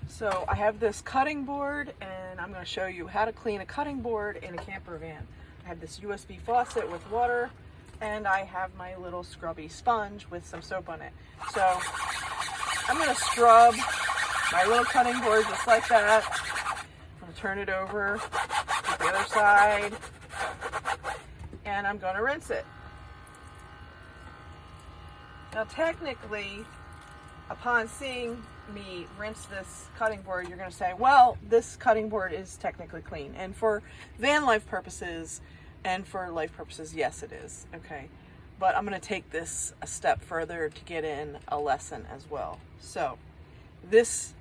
So I have this cutting board, and I'm going to show you how to clean a cutting board in a camper van. I have this USB faucet with water, and I have my little scrubby sponge with some soap on it. So I'm going to scrub my little cutting board just like that. I'm going to turn it over to the other side, and I'm going to rinse it. Now technically, upon seeing me rinse this cutting board, you're going to say, well, this cutting board is technically clean. And for van life purposes and for life purposes, yes, it is. Okay. But I'm going to take this a step further to get in a lesson as well. So this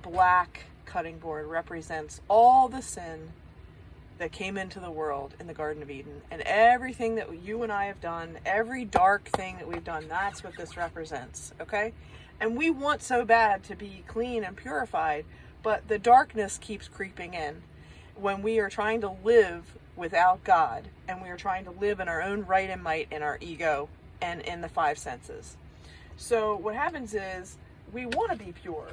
black cutting board represents all the sin that came into the world in the Garden of Eden, and everything that you and I have done, every dark thing that we've done, that's what this represents. Okay. And we want so bad to be clean and purified, but the darkness keeps creeping in when we are trying to live without God, and we are trying to live in our own right and might in our ego and in the five senses. So what happens is we want to be pure.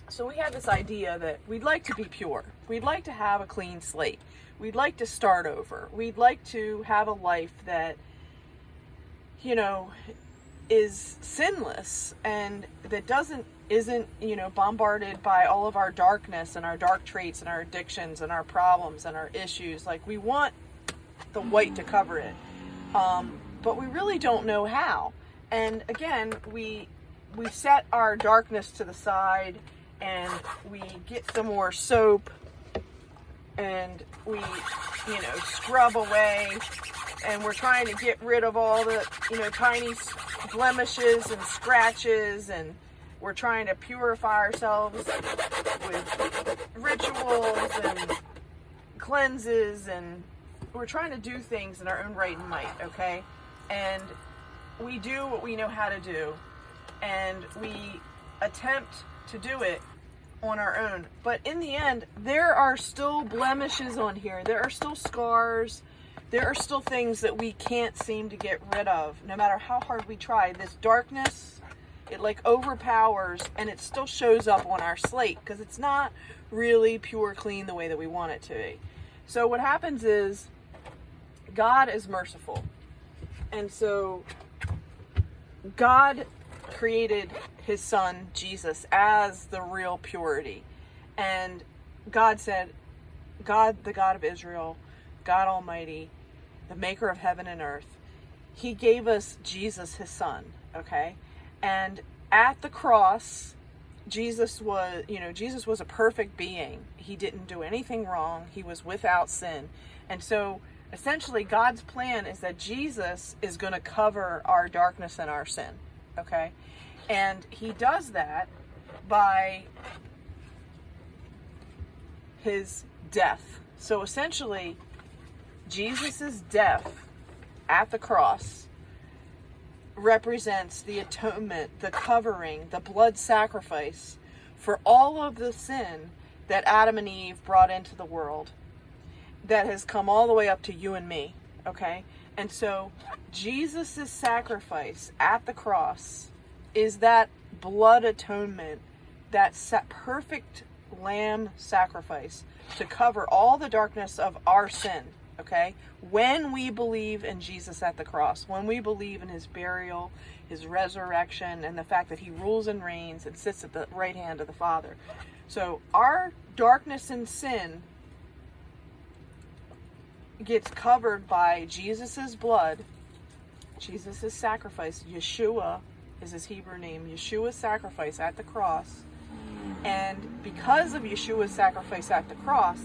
So we have this idea that we'd like to be pure. We'd like to have a clean slate. We'd like to start over. We'd like to have a life that, is sinless and that isn't bombarded by all of our darkness and our dark traits and our addictions and our problems and our issues. Like, we want the white to cover it, but we really don't know how. And again, we set our darkness to the side, and we get some more soap, and we scrub away, and we're trying to get rid of all the tiny blemishes and scratches, and we're trying to purify ourselves with rituals and cleanses, and we're trying to do things in our own right and might. Okay, and we do what we know how to do, and we attempt to do it on our own, but in the end there are still blemishes on here. There are still scars. There are still things that we can't seem to get rid of, no matter how hard we try. This darkness, it overpowers, and it still shows up on our slate because it's not really pure, clean the way that we want it to be. So what happens is God is merciful. And so God created his son, Jesus, as the real purity. And God said, God, the God of Israel, God Almighty, the maker of heaven and earth, he gave us Jesus, his son. Okay. And at the cross, Jesus was a perfect being. He didn't do anything wrong. He was without sin. And so essentially God's plan is that Jesus is going to cover our darkness and our sin. Okay. And he does that by his death. So essentially, Jesus' death at the cross represents the atonement, the covering, the blood sacrifice for all of the sin that Adam and Eve brought into the world, that has come all the way up to you and me. Okay? And so Jesus' sacrifice at the cross is that blood atonement, that perfect lamb sacrifice to cover all the darkness of our sin. Okay? When we believe in Jesus at the cross, when we believe in his burial, his resurrection, and the fact that he rules and reigns and sits at the right hand of the Father. So our darkness and sin gets covered by Jesus' blood, Jesus' sacrifice. Yeshua is his Hebrew name. Yeshua's sacrifice at the cross. And because of Yeshua's sacrifice at the cross,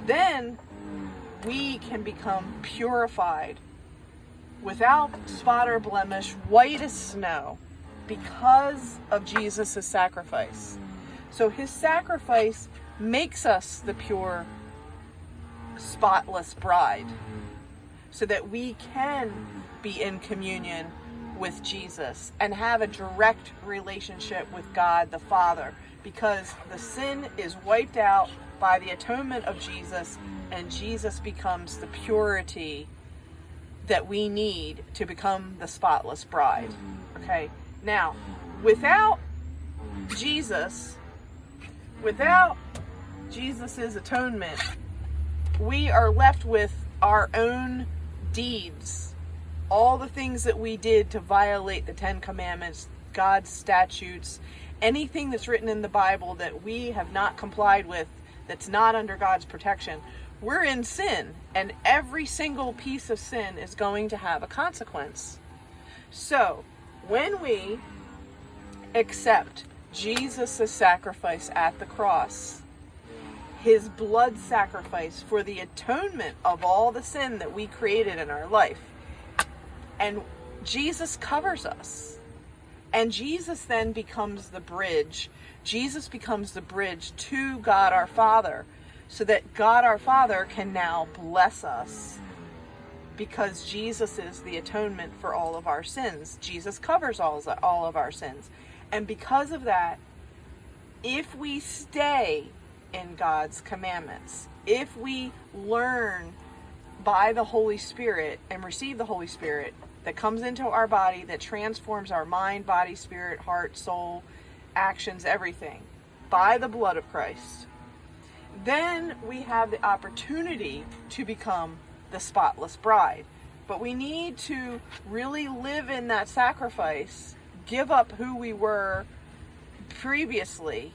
then we can become purified without spot or blemish, white as snow, because of Jesus' sacrifice. So his sacrifice makes us the pure, spotless bride, so that we can be in communion with Jesus and have a direct relationship with God the Father, because the sin is wiped out by the atonement of Jesus, and Jesus becomes the purity that we need to become the spotless bride. Okay, now without Jesus, without Jesus' atonement, we are left with our own deeds, all the things that we did to violate the Ten Commandments, God's statutes, anything that's written in the Bible that we have not complied with, that's not under God's protection. We're in sin, and every single piece of sin is going to have a consequence. So, when we accept Jesus' sacrifice at the cross, his blood sacrifice for the atonement of all the sin that we created in our life, and Jesus covers us, and Jesus then becomes the bridge. Jesus becomes the bridge to God our Father, so that God our Father can now bless us, because Jesus is the atonement for all of our sins. Jesus covers all of our sins. And because of that, if we stay in God's commandments, if we learn by the Holy Spirit and receive the Holy Spirit that comes into our body, that transforms our mind, body, spirit, heart, soul, actions, everything, by the blood of Christ, then we have the opportunity to become the spotless bride. But we need to really live in that sacrifice, give up who we were previously,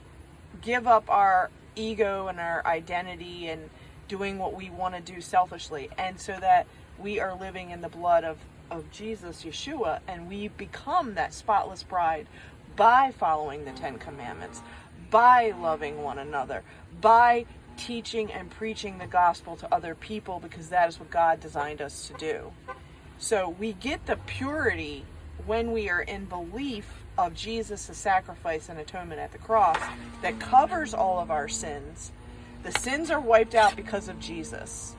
give up our ego and our identity and doing what we want to do selfishly, and so that we are living in the blood of Jesus, Yeshua, and we become that spotless bride by following the Ten Commandments, by loving one another, by teaching and preaching the gospel to other people, because that is what God designed us to do. So we get the purity when we are in belief of Jesus' sacrifice and atonement at the cross that covers all of our sins. The sins are wiped out because of Jesus.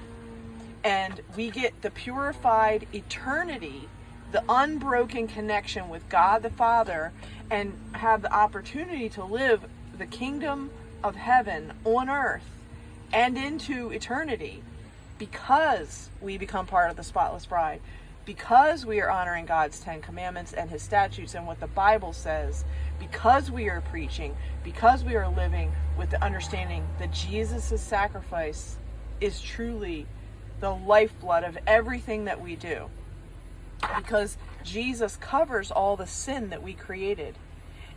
And we get the purified eternity, the unbroken connection with God the Father, and have the opportunity to live the kingdom of heaven on earth and into eternity, because we become part of the spotless bride, because we are honoring God's Ten Commandments and his statutes and what the Bible says, because we are preaching, because we are living with the understanding that Jesus' sacrifice is truly the lifeblood of everything that we do, because Jesus covers all the sin that we created,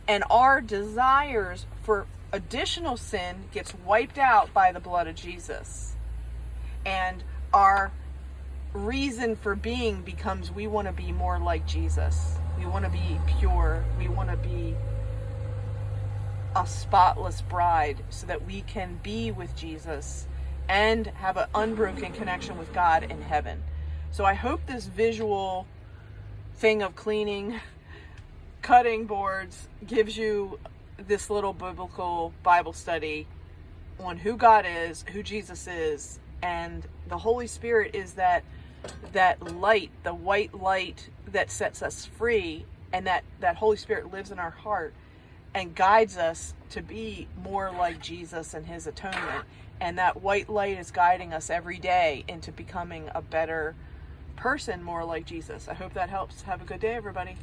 and our desires for additional sin gets wiped out by the blood of Jesus, and our reason for being becomes, we want to be more like Jesus. We want to be pure. We want to be a spotless bride, so that we can be with Jesus and have an unbroken connection with God in heaven. So I hope this visual thing of cleaning, cutting boards, gives you this little biblical Bible study on who God is, who Jesus is, and the Holy Spirit is that light, the white light that sets us free, and that Holy Spirit lives in our heart and guides us to be more like Jesus and his atonement. And that white light is guiding us every day into becoming a better person, more like Jesus. I hope that helps. Have a good day, everybody.